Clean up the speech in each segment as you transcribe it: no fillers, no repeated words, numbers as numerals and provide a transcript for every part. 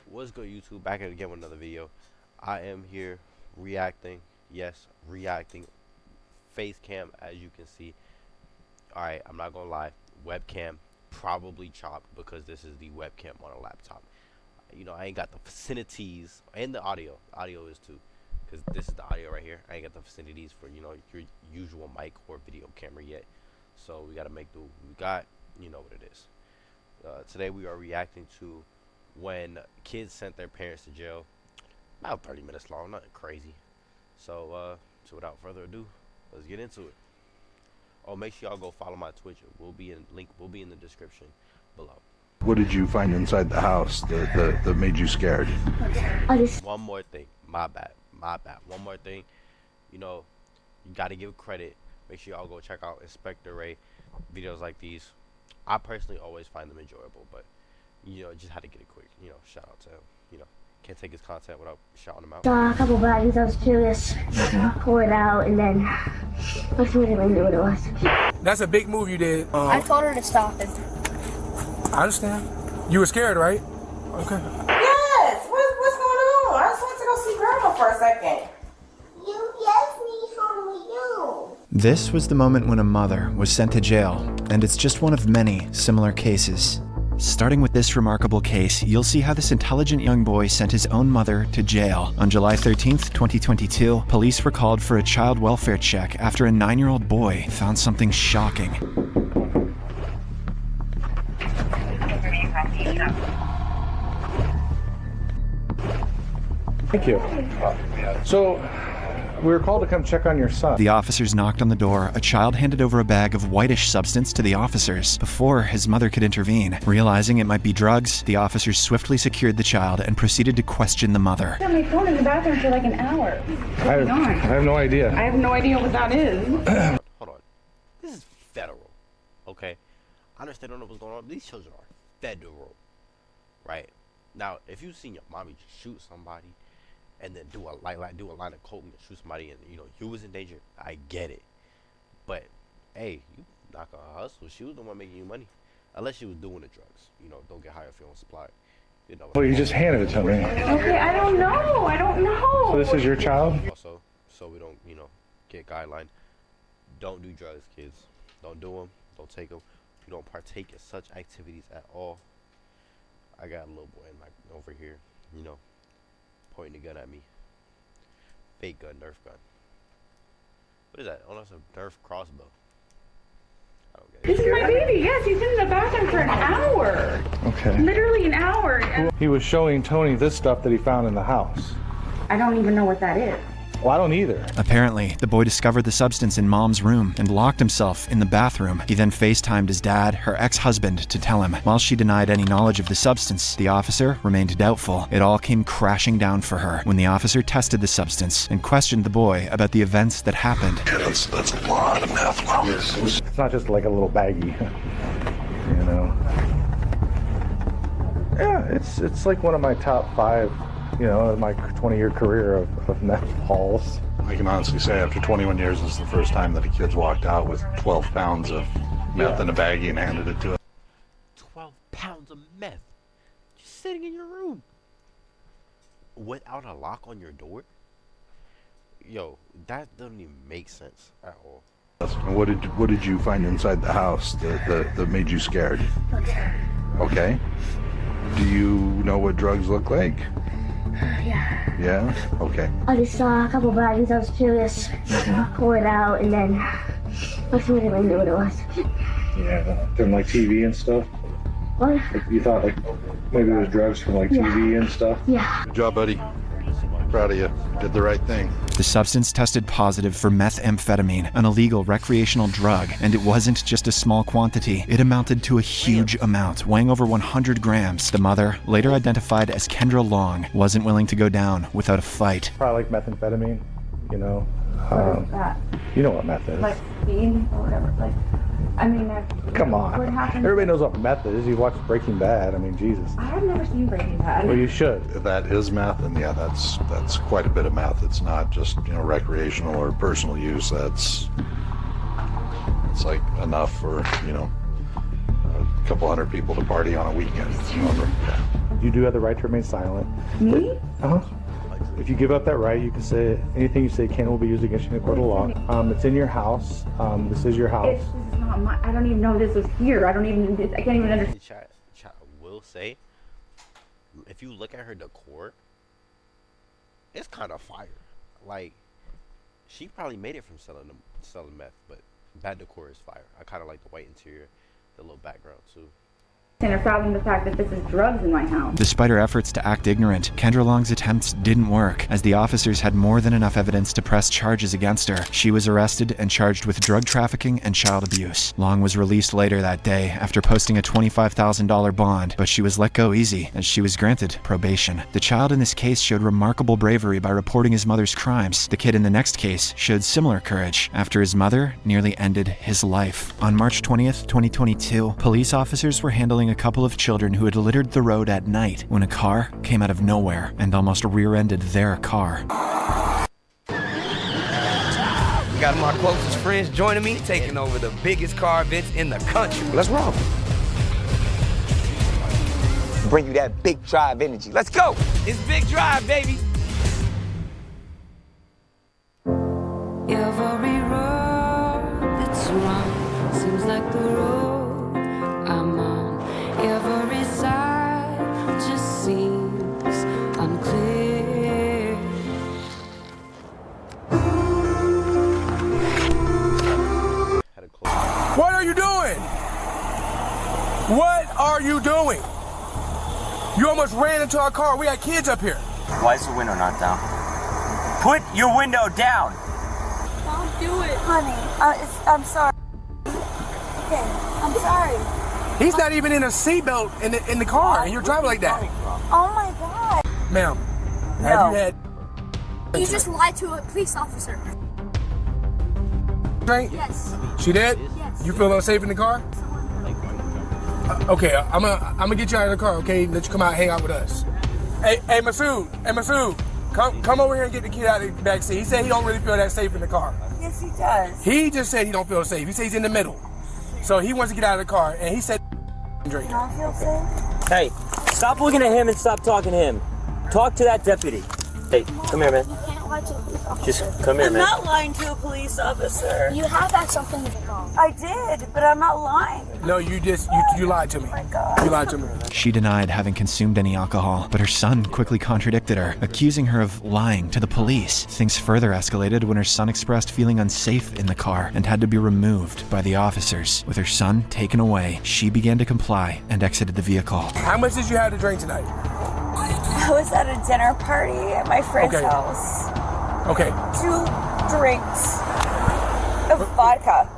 What's good, YouTube? Back at it again with another video. I am here reacting. Yes, reacting. Face cam, as you can see. Alright, I'm not gonna lie. Webcam probably chopped because this is the webcam on a laptop. You know, I ain't got the facilities and the audio. Audio is too, because this is the audio right here. I ain't got the facilities for, you know, your usual mic or video camera yet. So we gotta make do. We got, you know what it is. Today we are reacting to when kids sent their parents to jail. About 30 minutes long, nothing crazy. So without further ado, let's get into it. Oh, make sure y'all go follow my Twitch. Link will be in the description below. What did you find inside the house that made you scared? One more thing. My bad. One more thing. You know, you got to give credit. Make sure y'all go check out Inspector Ray videos like these. I personally always find them enjoyable, but you know, just had to get a quick, you know, shout out to him. You know, can't take his content without shouting him out. Saw a couple baggies. I was curious. Pour it out, and then I really knew what it was. That's a big move you did. I told her to stop it. I understand. You were scared, right? Okay. Yes. What's going on? I just went to go see Grandma for a second. You asked me how we do. This was the moment when a mother was sent to jail, and it's just one of many similar cases. Starting with this remarkable case, you'll see how this intelligent young boy sent his own mother to jail. On July 13th, 2022, police were called for a child welfare check after a 9-year-old boy found something shocking. Thank you. So, we were called to come check on your son. The officers knocked on the door. A child handed over a bag of whitish substance to the officers before his mother could intervene. Realizing it might be drugs, the officers swiftly secured the child and proceeded to question the mother. I had my phone in the bathroom for like an hour. I have no idea. I have no idea what that is. Hold on. This is federal. Okay? I understand, I don't know what's going on. These children are federal. Right? Now, if you've seen your mommy shoot somebody and then do a line of coke and shoot somebody and, you know, you was in danger, I get it. But, hey, you not gonna hustle. She was the one making you money. Unless she was doing the drugs. You know, don't get high if you don't supply. You know. Well, you just handed it to me. Okay, I don't know. So this is your child? Also, so we don't, you know, get guideline. Don't do drugs, kids. Don't do them. Don't take them. You don't partake in such activities at all. I got a little boy in my over here, you know, pointing a gun at me. Fake gun, Nerf gun. What is that? Oh, that's a Nerf crossbow. I don't get it. This is my baby. Yes, he's in the bathroom for an hour. Okay. Literally an hour. He was showing Tony this stuff that he found in the house. I don't even know what that is. Well, I don't either. Apparently, the boy discovered the substance in Mom's room and locked himself in the bathroom. He then FaceTimed his dad, her ex-husband, to tell him. While she denied any knowledge of the substance, the officer remained doubtful. It all came crashing down for her when the officer tested the substance and questioned the boy about the events that happened. Yeah, that's a lot of meth. Wow. It's not just like a little baggie, you know. Yeah, it's like one of my top 5, you know, my 20-year career of meth hauls. I can honestly say after 21 years, this is the first time that a kid's walked out with 12 pounds of meth in a baggie and handed it to us. 12 pounds of meth just sitting in your room without a lock on your door. Yo, that doesn't even make sense at all. And what did you find inside the house that made you scared? Okay. Do you know what drugs look like? Yeah. Yeah? Okay. I just saw a couple baggies. I was curious. Pour it out, and then I really knew what it was. Yeah. From like TV and stuff? What? Like, you thought like maybe it was drugs from like TV and stuff? Yeah. Good job, buddy. Proud of you. Did the right thing. The substance tested positive for methamphetamine, an illegal recreational drug, and it wasn't just a small quantity. It amounted to a huge amount, weighing over 100 grams. The mother, later identified as Kendra Long, wasn't willing to go down without a fight. Probably like methamphetamine, you know. What is that? You know what meth is. Like speed or whatever. Like, I mean, Come on. What happened? Everybody knows what meth is. You watch Breaking Bad. I mean, Jesus. I have never seen Breaking Bad. Well, you should. That is meth, and yeah, that's quite a bit of meth. It's not just, you know, recreational or personal use. It's like enough for, you know, a couple hundred people to party on a weekend. Yeah. you do have the right to remain silent. Me? Uh-huh. If you give up that right, you can say anything you say can will be used against you in a court of law. It's in your house. This is your house. This is not my. I don't even know this was here. I can't even understand. Chat will say, if you look at her decor, it's kind of fire. Like, she probably made it from selling meth, but that decor is fire. I kind of like the white interior, the little background too. And a problem the fact that this is drugs in my house. Despite her efforts to act ignorant, Kendra Long's attempts didn't work, as the officers had more than enough evidence to press charges against her. She was arrested and charged with drug trafficking and child abuse. Long was released later that day after posting a $25,000 bond, but she was let go easy, as she was granted probation. The child in this case showed remarkable bravery by reporting his mother's crimes. The kid in the next case showed similar courage after his mother nearly ended his life. On March 20th, 2022, police officers were handling a couple of children who had littered the road at night when a car came out of nowhere and almost rear-ended their car. We got my closest friends joining me, taking over the biggest car events in the country. Let's roll. Bring you that big drive energy. Let's go. It's Big Drive, baby. Every road that's wrong seems like the road I'm on. Every side just seems unclear. What are you doing? What are you doing? You almost ran into our car. We got kids up here. Why is the window not down? Put your window down. Don't do it, honey. I'm sorry. Okay, I'm sorry. He's not even in a seatbelt in the car, and you're driving like that. Oh my God. Ma'am, have you had You just lied to a police officer. drink? Yes. She did? Yes. You feel unsafe in the car? Okay, I'm gonna get you out of the car, okay? Let you come out and hang out with us. Hey, Masood, come over here and get the kid out of the back seat. He said he don't really feel that safe in the car. Yes, he does. He just said he don't feel safe. He said he's in the middle. So he wants to get out of the car, and he said drink. You don't feel safe? Hey, stop looking at him and stop talking to him. Talk to that deputy. Hey, come here, man. You can't lie to a police officer. Just come here, I'm man. not lying to a police officer. You have had something wrong. I did, but I'm not lying. No, you lied to me. Oh my God. You lied to me. She denied having consumed any alcohol, but her son quickly contradicted her, accusing her of lying to the police. Things further escalated when her son expressed feeling unsafe in the car and had to be removed by the officers. With her son taken away, she began to comply and exited the vehicle. How much did you have to drink tonight? I was at a dinner party at my friend's house. Okay. 2 drinks of vodka.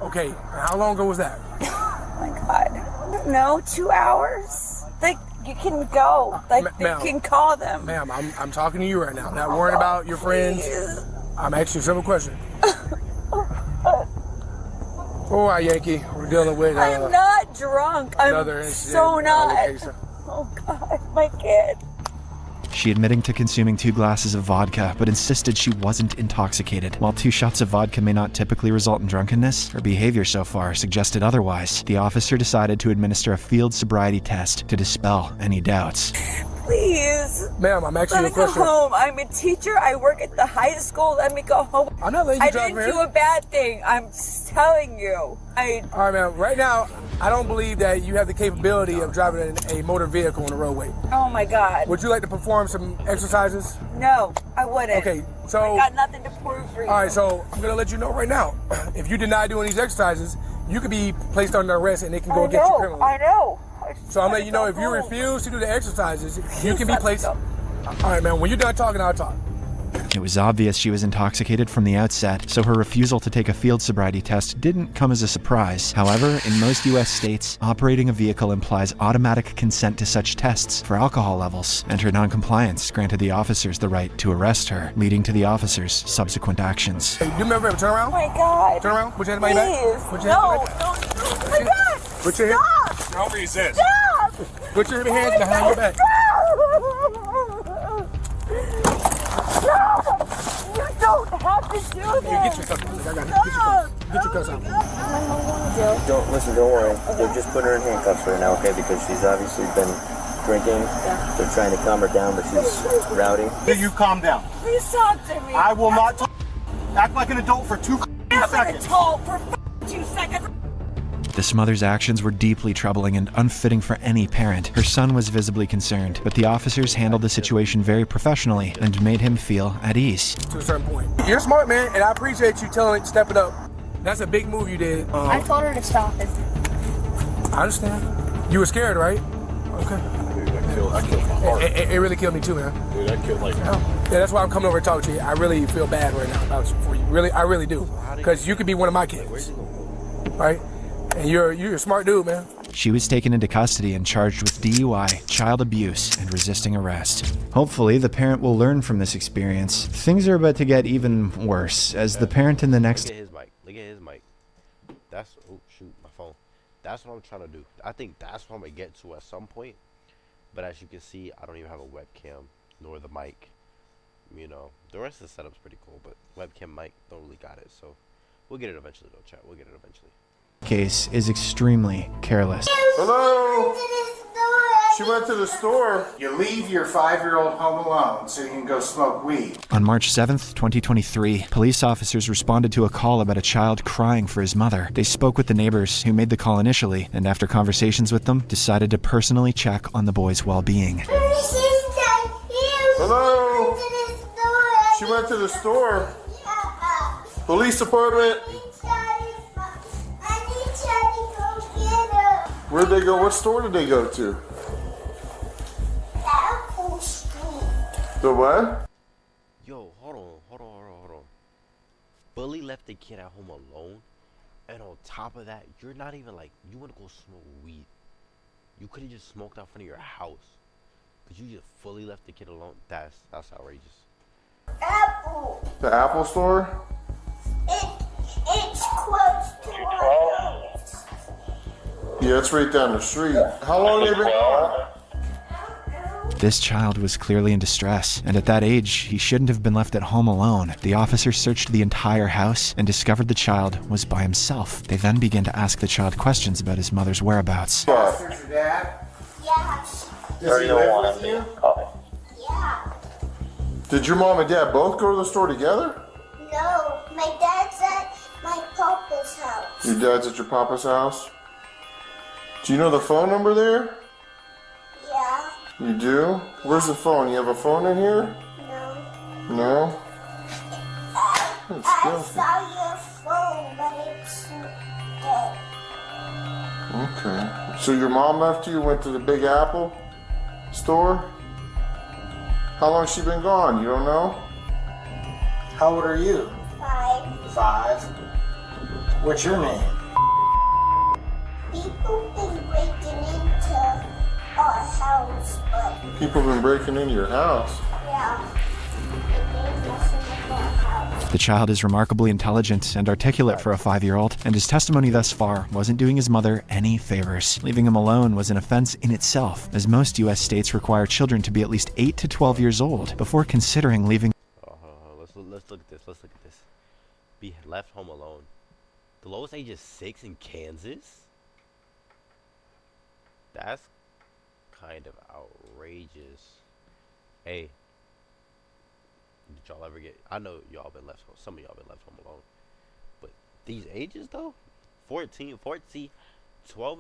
Okay. How long ago was that? Oh my God. I don't know, 2 hours? Like, you can go. Like, you can call them. Ma'am, I'm talking to you right now. Not worrying about your friends. Please. I'm asking you a simple question. All right, Yankee. We're dealing with I'm not drunk. I'm another so not. Oh God, my kid. She admitting to consuming 2 glasses of vodka, but insisted she wasn't intoxicated. While 2 shots of vodka may not typically result in drunkenness, her behavior so far suggested otherwise. The officer decided to administer a field sobriety test to dispel any doubts. Please. Ma'am, I'm asking you a Let me go question. home. I'm a teacher. I work at the high school. Let me go home. I'm not letting you I drive didn't here. do a bad thing. I'm just telling you. All right, ma'am. Right now, I don't believe that you have the capability of driving a motor vehicle on the roadway. Oh my God. Would you like to perform some exercises? No, I wouldn't. Okay, so I got nothing to prove for you. all right, so I'm gonna let you know right now. If you deny doing these exercises, you could be placed under arrest and they can go against you criminally. I know. So I'm letting you know if you refuse to do the exercises, you can be placed. All right, man. When you're done talking, I'll talk. It was obvious she was intoxicated from the outset, so her refusal to take a field sobriety test didn't come as a surprise. However, in most U.S. states, operating a vehicle implies automatic consent to such tests for alcohol levels, and her noncompliance granted the officers the right to arrest her, leading to the officers' subsequent actions. Hey, do me a favor. Turn around. Oh my God. Turn around. Put your hand behind your back. Put your No, hand behind your back. no. Oh my God. Put your hand. Stop. Don't resist. Stop. Put your hands behind your back. Stop. You don't have to do this. Get your cuffs. I got it. Get your cuffs out. Don't worry. We'll just put her in handcuffs right now, okay? Because she's obviously been drinking. Yeah. They're trying to calm her down, but she's rowdy. You calm down. Please talk to me. I will not talk. Act like an adult for 2 I'm seconds. an adult for 2 seconds. This mother's actions were deeply troubling and unfitting for any parent. Her son was visibly concerned, but the officers handled the situation very professionally and made him feel at ease. To a certain point. You're smart, man, and I appreciate you stepping up. That's a big move you did. I told her to stop it. I understand. You were scared, right? Okay. I killed my heart. It really killed me too, man. Dude, that killed Yeah, that's why I'm coming over to talk to you. I really feel bad right now about you, for you. Really, I really do. Because you could be one of my kids, right? And you're a smart dude, man. She was taken into custody and charged with DUI, child abuse, and resisting arrest. Hopefully, the parent will learn from this experience. Things are about to get even worse as the parent in the next... Look at his mic. Look at his mic. That's... Oh, shoot, my phone. That's what I'm trying to do. I think that's what I'm going to get to at some point. But as you can see, I don't even have a webcam, nor the mic. You know, the rest of the setup's pretty cool, but webcam, mic, don't really got it. So, we'll get it eventually, though, chat. We'll get it eventually. Case is extremely careless. Hello? She went to the store. You leave your 5-year-old home alone so you can go smoke weed. On March 7th, 2023, police officers responded to a call about a child crying for his mother. They spoke with the neighbors who made the call initially, and after conversations with them, decided to personally check on the boy's well-being. Hello? She went to the store. Police department. Where'd they go? What store did they go to? Apple Street. The what? Yo, hold on. Bully left the kid at home alone, and on top of that, you're not even like, you want to go smoke weed. You could have just smoked out front of your house, but you just fully left the kid alone. That's outrageous. Apple. The Apple store? It's close to our house. Yeah, it's right down the street. How long have they been gone? This child was clearly in distress, and at that age, he shouldn't have been left at home alone. The officers searched the entire house and discovered the child was by himself. They then began to ask the child questions about his mother's whereabouts. What? There's your dad? Yeah. Does he live with you? Yeah. Did your mom and dad both go to the store together? No, my dad's at my papa's house. Your dad's at your papa's house? Do you know the phone number there? Yeah. You do? Where's the phone? You have a phone in here? No. No? I saw your phone, but it's dead. Okay. So your mom left you, went to the Big Apple store? How long has she been gone? You don't know? How old are you? 5. 5. What's your name? People been breaking into our house, but People have been breaking into your house. yeah, they messing with our house. The child is remarkably intelligent and articulate for a 5-year-old, and his testimony thus far wasn't doing his mother any favors. Leaving him alone was an offense in itself, as most U.S. states require children to be at least 8 to 12 years old before considering leaving. Let's look at this. Let's look at this. Be left home alone. The lowest age is 6 in Kansas? That's kind of outrageous. Hey, did y'all ever get... I know y'all been left home. Some of y'all been left home alone. But these ages, though? 12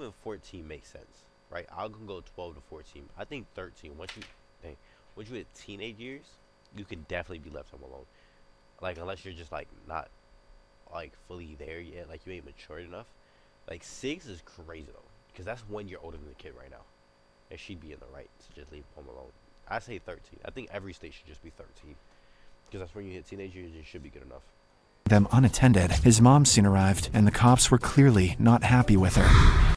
and 14 makes sense, right? I can go 12 to 14. I think 13. Once you hit teenage years, you can definitely be left home alone. Like, unless you're just, like, not, like, fully there yet. Like, you ain't matured enough. Like, 6 is crazy, though. Because that's when you're older than the kid right now. And she'd be in the right to just leave home alone. I say 13. I think every state should just be 13. Because that's when you hit teenage years, it should be good enough. Them unattended. His mom soon arrived, and the cops were clearly not happy with her.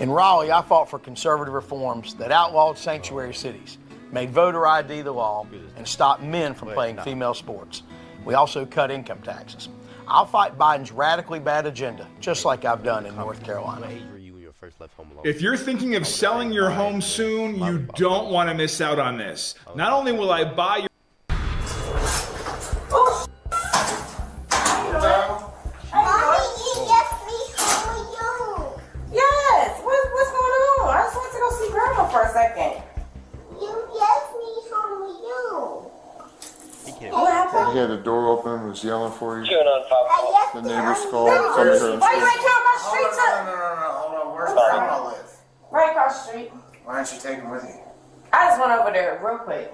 In Raleigh, I fought for conservative reforms that outlawed sanctuary cities, made voter ID the law, and stopped men from playing female sports. We also cut income taxes. I'll fight Biden's radically bad agenda, just like I've done in North Carolina. If you're thinking of selling your home soon, you don't want to miss out on this. Not only will I buy your... Yes. What's going on? I just went to go see Grandma he had the door open, was yelling for you? Chewing on 5. The neighbors called. Somebody heard him Why you scream. ain't come across the street, sir? Hold on. Where's Grandma live? Right across the street. Why don't you take him with you? I just went over there real quick.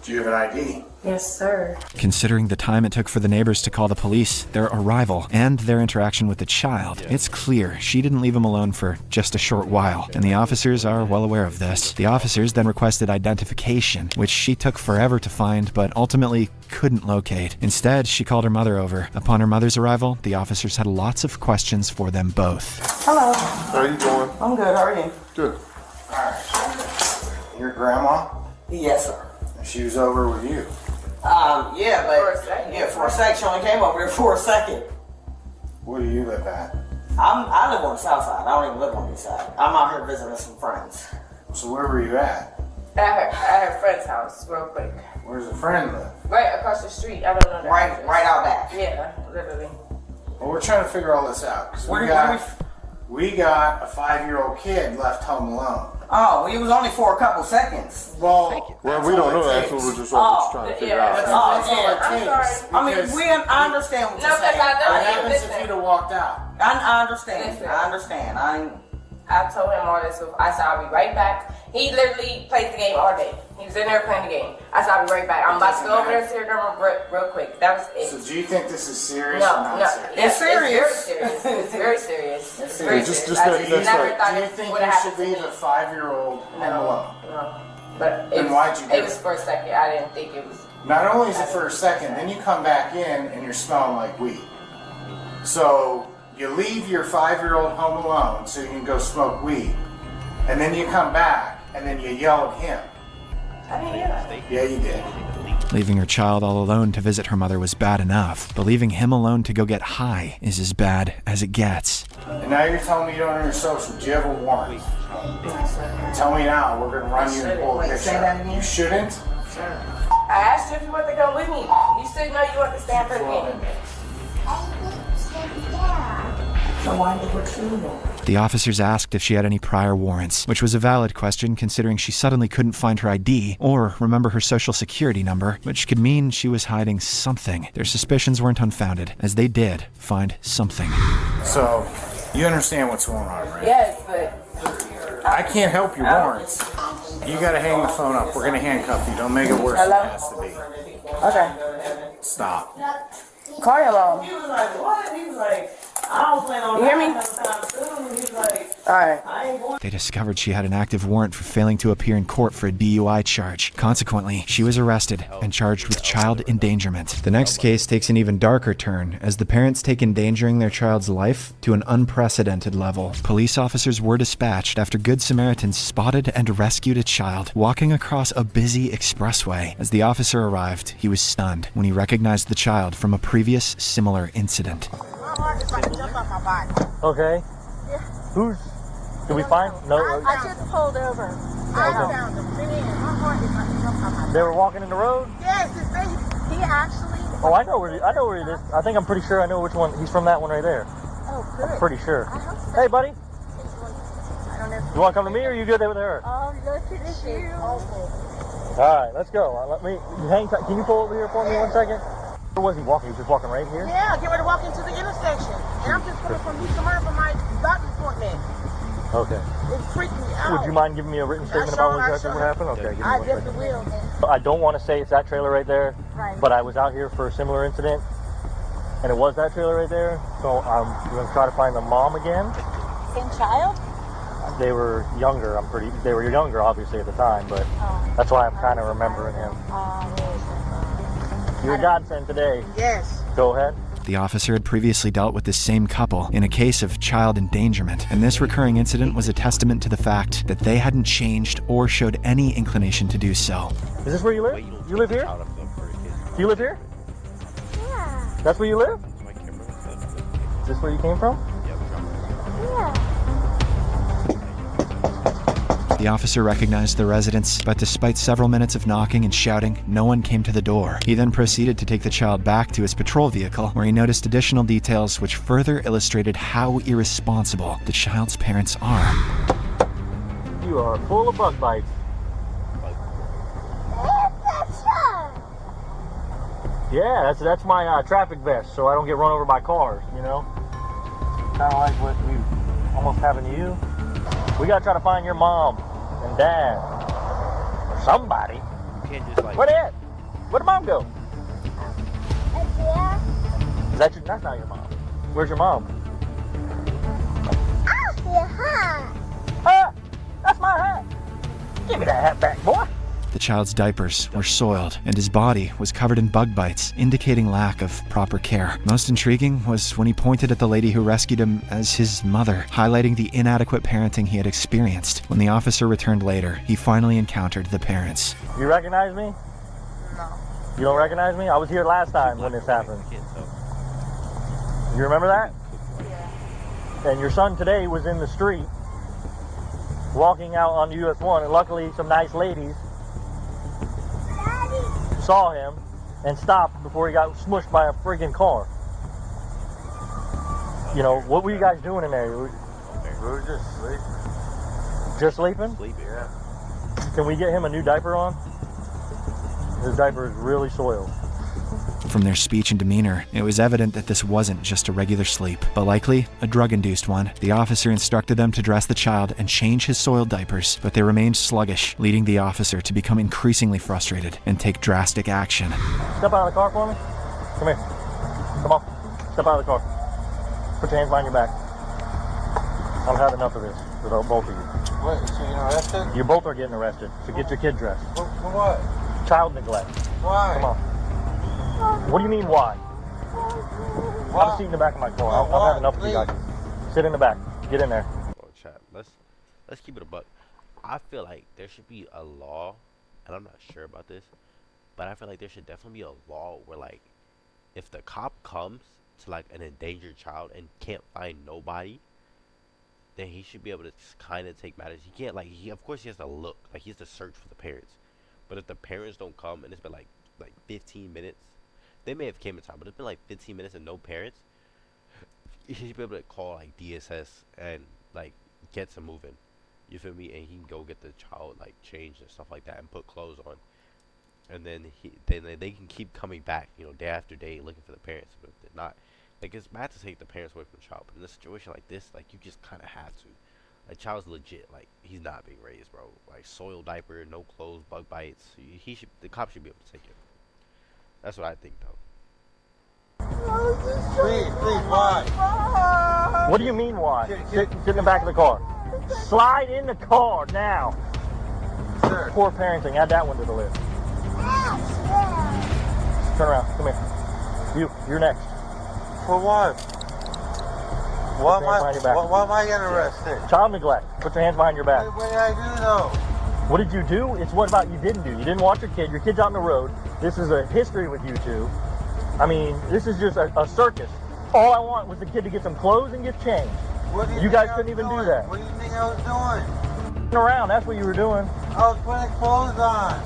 Do you have an ID? Yes, sir. Considering the time it took for the neighbors to call the police, their arrival, and their interaction with the child, it's clear she didn't leave him alone for just a short while, and the officers are well aware of this. The officers then requested identification, which she took forever to find, but ultimately couldn't locate. Instead, she called her mother over. Upon her mother's arrival, the officers had lots of questions for them both. Hello. How you doing? I'm good. How are you? Good. Your grandma? Yes, sir. She was over with you. Yeah, but for a second, she only came over there for a second. Where do you live at? I live on the south side. I don't even live on the east side. I'm out here visiting some friends. So where were you at? At her friend's house, real quick. Where's the friend live? Right across the street. I don't know that. Right out back. Yeah, literally. Well, we're trying to figure all this out. Because we got a 5-year-old kid left home alone. Oh, he was only for a couple seconds. Well, we don't know. That's what we're just trying to figure out. That's all it takes. I understand what you're saying. What happens if you'd have walked out? I understand. I understand. I told him all this. I said I'll be right back. He literally played the game all day. He was in there playing the game. I said I'll be right back. I'm about to go over there and see her number real quick. That was it. So do you think this is serious or not serious? It's serious. It's very serious. It's very serious. Do you think you should leave a 5-year-old home alone? No. But then why'd you do it? It was for a second. I didn't think it was. Not only is it for a second, then you come back in and you're smelling like weed. So you leave your 5-year-old home alone so you can go smoke weed, and then you come back and then you yell at him. I didn't hear that. Yeah, you did. Leaving her child all alone to visit her mother was bad enough, but leaving him alone to go get high is as bad as it gets. And now you're telling me you don't know your social. Do you have a warrant? Tell me now. We're going to run you and pull a picture. You shouldn't? I asked you if you want to go with me. You said no, you want to stand for the game. So why did you put you there? The officers asked if she had any prior warrants, which was a valid question considering she suddenly couldn't find her ID or remember her social security number, which could mean she was hiding something. Their suspicions weren't unfounded, as they did find something. So, you understand what's going on, right? Yes, but I can't help your warrants. You gotta hang the phone up. We're gonna handcuff you. Don't make it worse than it has to be. Okay. Stop. Call your mom. He was like, what? He was like, I don't plan on you hear me? He's like, alright. They discovered she had an active warrant for failing to appear in court for a DUI charge. Consequently, she was arrested and charged with child endangerment. The next case takes an even darker turn, as the parents take endangering their child's life to an unprecedented level. Police officers were dispatched after Good Samaritans spotted and rescued a child walking across a busy expressway. As the officer arrived, he was stunned when he recognized the child from a previous similar incident. Okay. Yeah. Who's? Did we find? No. I just pulled over. I found him. They were walking in the road. Yes, he actually. Oh, I know where he is. I think I'm pretty sure I know which one. He's from that one right there. Oh, good. I'm pretty sure. I hope so. Hey, buddy. I don't know. You want to come to me, or are you good with her? Oh, look at you. All right, let's go. Let me hang tight. Can you pull over here for me 1 second? Where was he walking? He was just walking right here? Yeah, get ready to walk into the intersection. And I'm just coming from Houston for my doctor's appointment. Okay. It's freaking me out. Would you mind giving me a written statement about exactly what happened? Okay, give me I 1 definitely second. will. I don't want to say it's that trailer right there, Right. but I was out here for a similar incident, and it was that trailer right there. So I'm going to try to find the mom again. Same child? They were younger. They were younger, obviously, at the time, but that's why I'm kind of remembering him. You're a godsend today. Yes. Go ahead. The officer had previously dealt with this same couple in a case of child endangerment, and this recurring incident was a testament to the fact that they hadn't changed or showed any inclination to do so. Is this where you live? You live here? Do you live here? Yeah. That's where you live? Is this where you came from? Yeah. The officer recognized the residence, but despite several minutes of knocking and shouting, no one came to the door. He then proceeded to take the child back to his patrol vehicle, where he noticed additional details which further illustrated how irresponsible the child's parents are. You are full of bug bites. Yeah, that's my traffic vest, so I don't get run over by cars, you know? Kind of like what we almost having to you. We gotta try to find your mom and dad. Or somebody. You can't just like... Where they at? Where'd mom go? Yeah. Is that that's not your mom. Where's your mom? Your hat. Ah! That's my hat! Give me that hat back, boy! The child's diapers were soiled, and his body was covered in bug bites, indicating lack of proper care. Most intriguing was when he pointed at the lady who rescued him as his mother, highlighting the inadequate parenting he had experienced. When the officer returned later, he finally encountered the parents. You recognize me? No. You don't recognize me? I was here last time when this happened. You remember that? Yeah. And your son today was in the street, walking out on US 1, and luckily some nice ladies saw him and stopped before he got smushed by a freaking car. You know, what were you guys doing in there? We were just sleeping. Just sleeping? Sleeping. Yeah. Can we get him a new diaper on? His diaper is really soiled. From their speech and demeanor, it was evident that this wasn't just a regular sleep, but likely a drug-induced one. The officer instructed them to dress the child and change his soiled diapers, but they remained sluggish, leading the officer to become increasingly frustrated and take drastic action. Step out of the car for me. Come here. Come on. Step out of the car. Put your hands behind your back. I've had enough of this with both of you. What? So you're arrested? You both are getting arrested, so get your kid dressed. For what? Child neglect. Why? Come on. What do you mean, why? Have a seat in the back of my car. I've had enough of you guys. Sit in the back. Get in there. Oh, chat. Let's keep it a buck. I feel like there should be a law, and I'm not sure about this, but I feel like there should definitely be a law where, like, if the cop comes to, like, an endangered child and can't find nobody, then he should be able to kind of take matters. He can't, like, of course he has to look. Like, he has to search for the parents. But if the parents don't come and it's been, like 15 minutes, they may have came in time, but it's been like 15 minutes and no parents. You should be able to call like DSS and like get some moving. You feel me? And he can go get the child like changed and stuff like that and put clothes on. And then they can keep coming back, you know, day after day looking for the parents. But if they're not, like, it's bad to take the parents away from the child. But in a situation like this, like, you just kind of have to. Like, child's legit. Like, he's not being raised, bro. Like, soiled diaper, no clothes, bug bites. The cop should be able to take it. That's what I think, though. Please, why? What do you mean, why? Sit in the back of the car. Slide in the car now. Sir. Poor parenting. Add that one to the list. Turn around. Come here. You're next. For what? Why am I getting arrested? Child neglect. Put your hands behind your back. What did I do, though? What did you do? It's what about you didn't do. You didn't watch your kid. Your kid's out on the road. This is a history with you two. I mean, this is just a circus. All I want was the kid to get some clothes and get changed. What do you guys couldn't even do that. What do you think I was doing? Around, that's what you were doing. I was putting clothes on.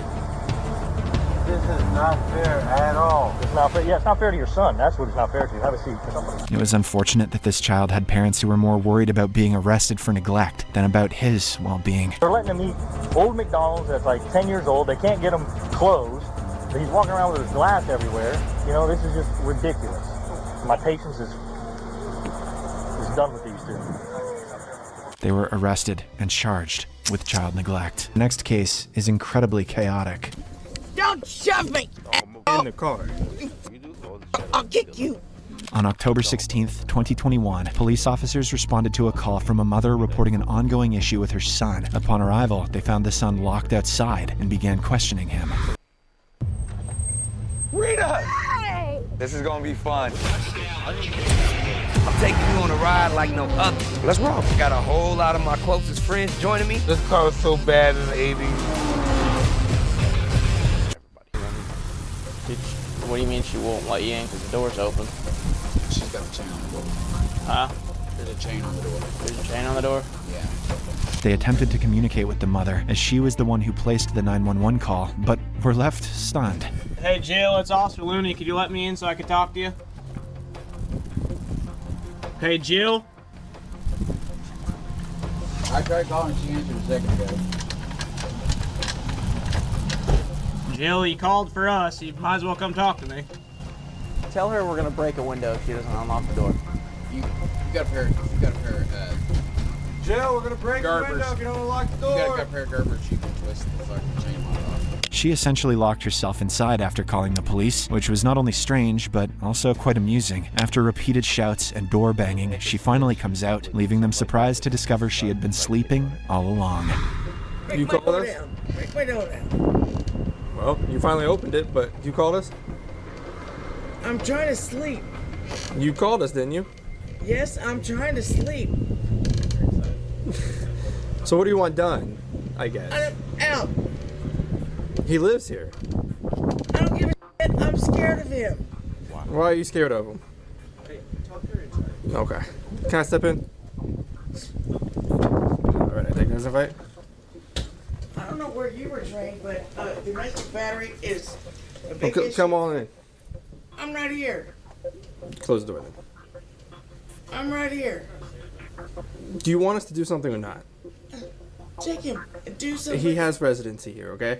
This is not fair at all. It's not fair. Yeah, it's not fair to your son. That's what it's not fair to. Have a seat for somebody. It was unfortunate that this child had parents who were more worried about being arrested for neglect than about his well-being. They're letting him eat old McDonald's that's like 10 years old. They can't get him clothes. He's walking around with his glass everywhere. You know, this is just ridiculous. My patience is done with these two. They were arrested and charged with child neglect. The next case is incredibly chaotic. Don't shove me! In the car. I'll kick you! On October 16th, 2021, police officers responded to a call from a mother reporting an ongoing issue with her son. Upon arrival, they found the son locked outside and began questioning him. Rita! Hey! This is gonna be fun. I'm taking you on a ride like no other. Let's roll. Got a whole lot of my closest friends joining me. This car was so bad in the 80s. What do you mean she won't let you in because the door's open? She's got a chain on the door. Huh? There's a chain on the door. There's a chain on the door? Yeah. They attempted to communicate with the mother, as she was the one who placed the 911 call, but were left stunned. Hey, Jill, it's Officer Looney. Could you let me in so I could talk to you? Hey, Jill? I tried calling, she answered a second ago. Jill, you called for us. You might as well come talk to me. Tell her we're gonna break a window if she doesn't unlock the door. You got a pair. Jill, we're gonna break Garbers. the window if you don't unlock the You door. got a pair of Garbers. You can twist the fucking chain lock off. She essentially locked herself inside after calling the police, which was not only strange, but also quite amusing. After repeated shouts and door banging, she finally comes out, leaving them surprised to discover she had been sleeping all along. You called us? Break my door down. Well, you finally opened it, but you called us? I'm trying to sleep. You called us, didn't you? Yes, I'm trying to sleep. So what do you want done, I guess? I'm out. He lives here. I don't give a shit. I'm scared of him. Why are you scared of him? Okay. Can I step in? Alright, I think there's a fight. I don't know where you were trained, but the domestic battery is a big Okay, issue. come on in. I'm right here. Close the door then. I'm right here. Do you want us to do something or not? Take him and do something. He has residency here, okay?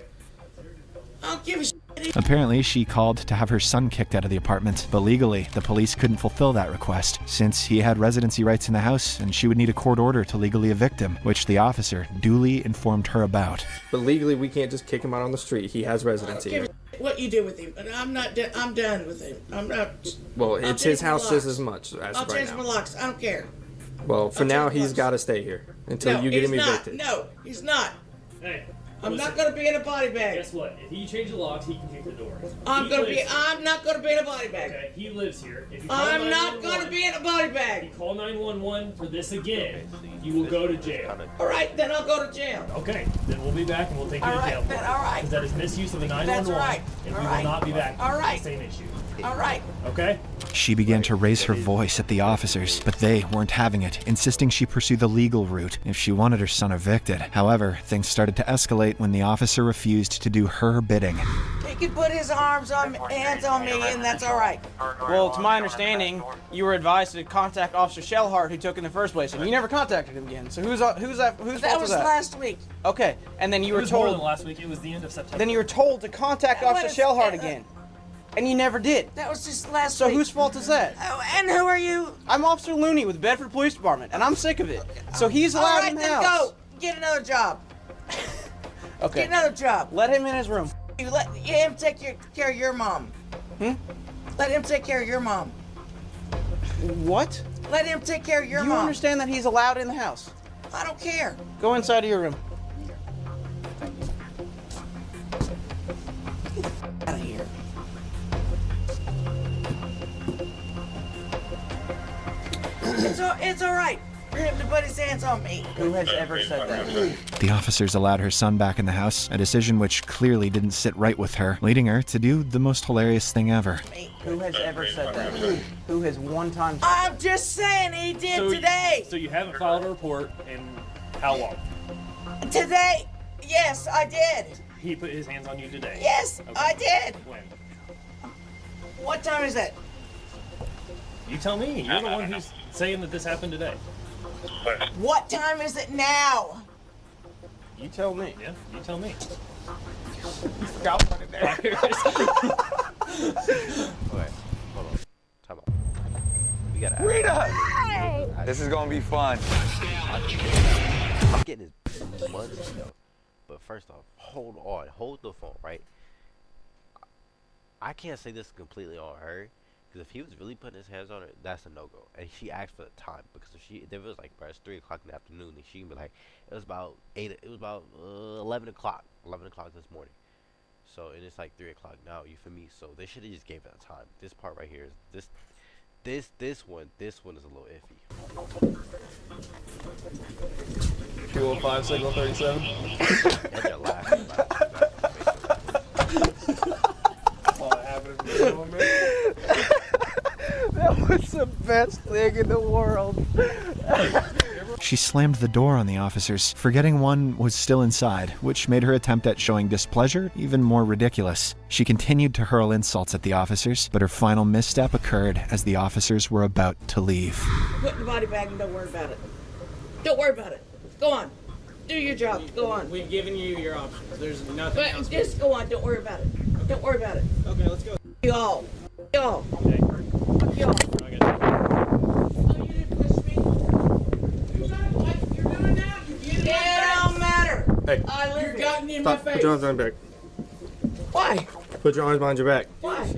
I don't give a shit. Apparently, she called to have her son kicked out of the apartment, but legally, the police couldn't fulfill that request, since he had residency rights in the house and she would need a court order to legally evict him, which the officer duly informed her about. But legally, we can't just kick him out on the street. He has residency Give here. a shit what you do with him, but I'm not. I'm done with him. I'm not. Well, I'll it's his change my house locks. just as much as I'll right change now. my locks. I don't care. Well, for I'll now, change my he's locks. got to stay here until No, you get he's him not. evicted. No, he's not. Hey, I'm listen. not going to be in a body bag. Guess what? If you change the locks, he can kick the door. I'm He going to be. lives here. I'm not going to be in a body bag. Okay, he lives here. If you call I'm not 911 going to be in a body If bag. you call 911 for this again, you will go to jail. All right, then I'll go to jail. Okay, then we'll be back and we'll take you All to right, jail. then, all right. Because that is misuse of the That's 911, right. and All we right. will not be back All for the right. same issue. All right. Okay? She began to raise her voice at the officers, but they weren't having it, insisting she pursue the legal route if she wanted her son evicted. However, things started to escalate when the officer refused to do her bidding. He can put his hands on me, and that's all right. Well, to my understanding, you were advised to contact Officer Shellhart, who took it in the first place, and you never contacted him again. So whose fault That was was that? last week. Okay, and then you It were was more than told. last week. It was the end of September. Then you were told to contact What Officer is- Shellhart again, and you never did. That was just last So week. whose fault is that? Oh, and who are you? I'm Officer Looney with Bedford Police Department, and I'm sick of it. So he's All allowed right, in the then house. go. Get another job. Okay. Get another job. Let him in his room. You let him take care of your mom. Let him take care of your mom. What? Let him take care of your You mom. understand that he's allowed in the house? I don't care. Go inside of your room. Out of here. It's all right for him to put his hands on me. Who has ever said that? The officers allowed her son back in the house, a decision which clearly didn't sit right with her, leading her to do the most hilarious thing ever. Who has ever said that? Who has one time? I'm just saying he did today. So you haven't filed a report in how long? Today? Yes, I did. He put his hands on you today? Yes, Okay. I did. When? What time is it? You tell me. You're the one who's saying that this happened today. What time is it now? You tell me. Yeah, you tell me. Forgot what it there. Okay, hold on. Time out. We gotta Rita! This is gonna be fun. I'm getting his money though. But first off, hold on. Hold the phone, right? I can't say this is completely on her. Because if he was really putting his hands on her, that's a no-go. And she asked for the time. Because if it was like, bro, it's 3 o'clock in the afternoon, and she can be like, it was about 11 o'clock. 11 o'clock this morning. So, and it's like 3 o'clock now, you feel me? So, they should have just gave it a time. This part right here is, this one is a little iffy. 205, signal 37. And they're laughing. That was the best thing in the world. She slammed the door on the officers, forgetting one was still inside, which made her attempt at showing displeasure even more ridiculous. She continued to hurl insults at the officers, but her final misstep occurred as the officers were about to leave. Put in the body bag and don't worry about it. Don't worry about it. Go on. Do your job. Go on. We've given you your options. There's nothing But else. just go on. Don't worry about it. Don't worry about it. Okay, let's go. You all. y'all. Okay. Fuck y'all. I got It don't matter. Hey. I live You're here. in my face. Put your arms behind your back. Why? Put your arms behind your back. Why?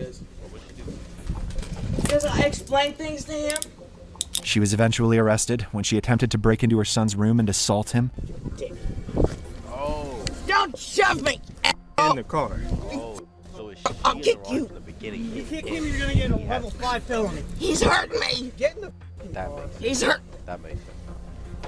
Because I explain things to him. She was eventually arrested when she attempted to break into her son's room and assault him. Oh. Don't shove me. In the car. Oh. So it's I'll kick you. from the beginning. You kick him, you're gonna get a level 5 felony. He's hurting me. Get in the That makes sense. He's hurt. That makes sense.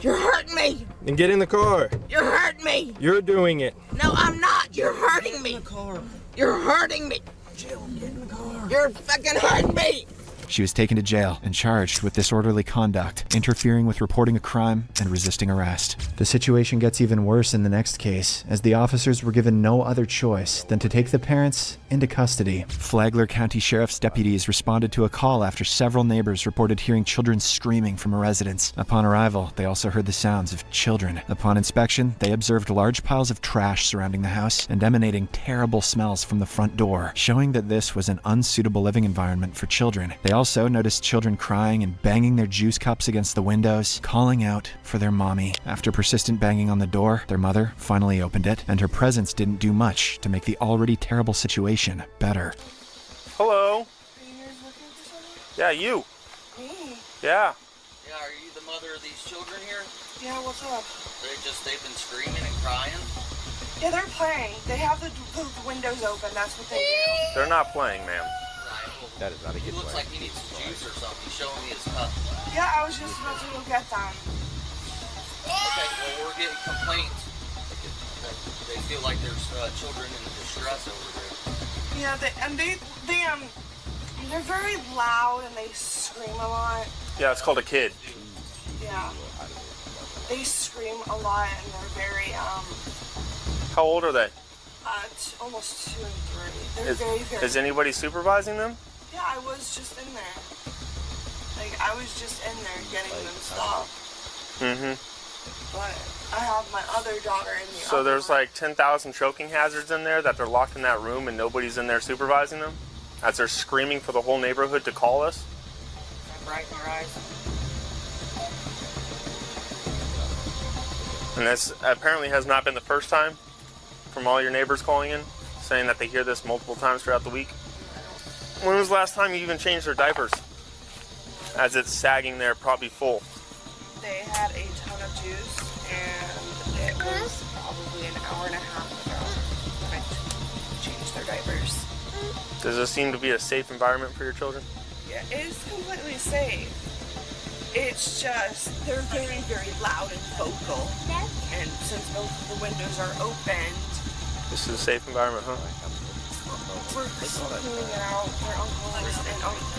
You're hurting me. Then get in the car. You're hurting me. You're doing it. No, I'm not. You're hurting me. Get in the car. You're hurting me. Jill, get in the car. You're fucking hurting me. She was taken to jail and charged with disorderly conduct, interfering with reporting a crime, and resisting arrest. The situation gets even worse in the next case, as the officers were given no other choice than to take the parents into custody. Flagler County Sheriff's deputies responded to a call after several neighbors reported hearing children screaming from a residence. Upon arrival, they also heard the sounds of children. Upon inspection, they observed large piles of trash surrounding the house and emanating terrible smells from the front door, showing that this was an unsuitable living environment for children. They also noticed children crying and banging their juice cups against the windows, calling out for their mommy. After persistent banging on the door, their mother finally opened it, and her presence didn't do much to make the already terrible situation better. Hello. Yeah, you. Me? Yeah. Yeah, are you the mother of these children here? Yeah, what's up? They've been screaming and crying? Yeah, they're playing. They have the windows open. That's what they do. They're not playing, ma'am. That is not a He good looks plan. like he needs some juice or something. He's showing me his cup. Yeah, I was just about to go get them. Okay, well, we're getting complaints that they feel like there's children in distress over there. Yeah, they're very loud and they scream a lot. Yeah, it's called a kid. Yeah. They scream a lot and they're very How old are they? almost 2 and 3. They're very Is anybody supervising them? Yeah, I was just in there. Like, I was just in there getting them stopped. Mm-hmm. But I have my other daughter in the So other there's like 10,000 choking hazards in there that they're locked in that room and nobody's in there supervising them? As they're screaming for the whole neighborhood to call us? Bright in your eyes. And this apparently has not been the first time from all your neighbors calling in, saying that they hear this multiple times throughout the week. When was the last time you even changed their diapers? As it's sagging there, probably full. They had a ton of juice, and it was probably an hour and a half ago when I changed their diapers. Does this seem to be a safe environment for your children? Yeah, it's completely safe. It's just, they're very, very loud and vocal. And since both of the windows are opened, This is a safe environment, huh? we're cleaning it out. Their uncle and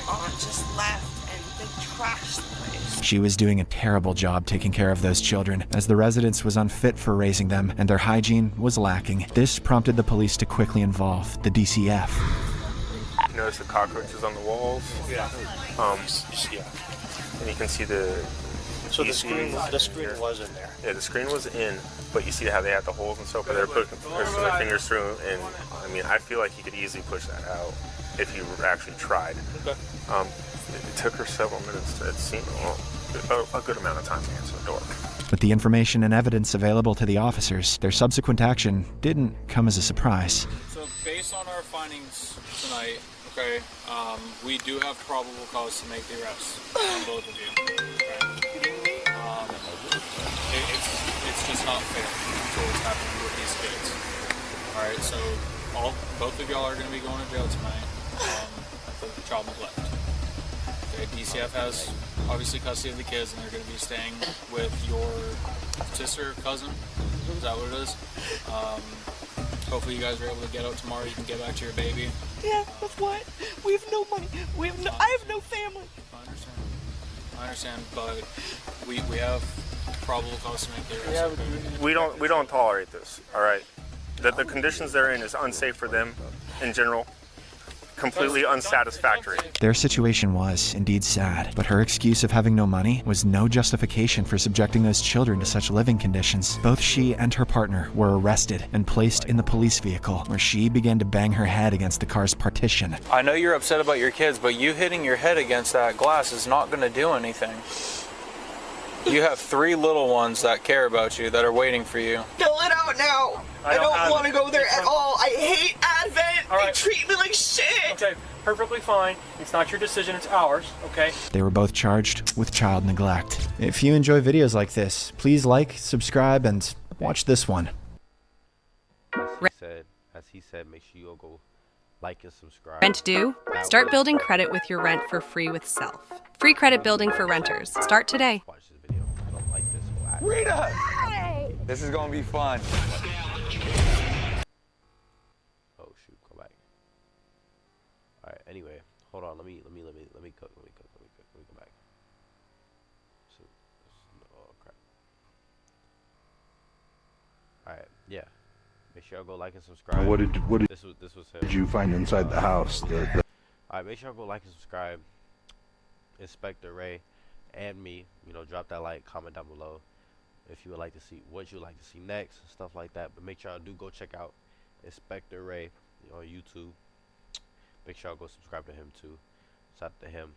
aunt just left, and they trashed the place. She was doing a terrible job taking care of those children, as the residence was unfit for raising them and their hygiene was lacking. This prompted the police to quickly involve the DCF. You notice the cockroaches on the walls? Yeah. Yeah. And you can see the... So the screen was in there. Yeah, the screen was in, but you see how they had the holes and stuff where they're pushing their fingers through, and I mean, I feel like you could easily push that out if you actually tried. Okay. It took her several minutes. It seemed a good amount of time to answer the door. With the information and evidence available to the officers, their subsequent action didn't come as a surprise. So based on our findings tonight, okay, we do have probable cause to make the arrest on both of you. Okay? It's just not fair to what's happening with these kids. All right, so both of y'all are going to be going to jail tonight for child neglect. Okay, DCF has obviously custody of the kids, and they're going to be staying with your sister, cousin. Is that what it is? Hopefully you guys are able to get out tomorrow. You can get back to your baby. Yeah, with what? We have no money. I have no family. I understand, but we have probable cause to make the arrest. We don't tolerate this. All right, that the conditions they're in is unsafe for them in general. completely unsatisfactory. Their situation was indeed sad, but her excuse of having no money was no justification for subjecting those children to such living conditions. Both she and her partner were arrested and placed in the police vehicle, where she began to bang her head against the car's partition. I know you're upset about your kids, but you hitting your head against that glass is not going to do anything. You have 3 little ones that care about you, that are waiting for you. Fill it out now. I don't want to go there at all. I hate Advent. All right. They treat me like shit. Okay, perfectly fine. It's not your decision, it's ours, okay? They were both charged with child neglect. If you enjoy videos like this, please like, subscribe, and watch this one. As he said, make sure you go like and subscribe. Rent due? Start building credit with your rent for free with Self. Free credit building for renters. Start today. Rita! This is gonna be fun. Oh shoot, go back. All right. Anyway, hold on. Let me cook. Let me go back. So, oh crap. All right. Yeah. Make sure y'all go like and subscribe. This was him. Did you find inside the house? All right. Make sure y'all go like and subscribe. Inspector Ray and me. You know, drop that like, comment down below if you would like to see what you would like to see next, stuff like that. But make sure y'all do go check out Inspector Ray on YouTube. Make sure y'all go subscribe to him too. Shout out to him.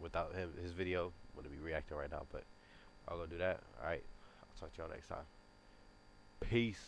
Without him, his video wouldn't be reacting right now. But I'll go do that. All right. I'll talk to y'all next time. Peace.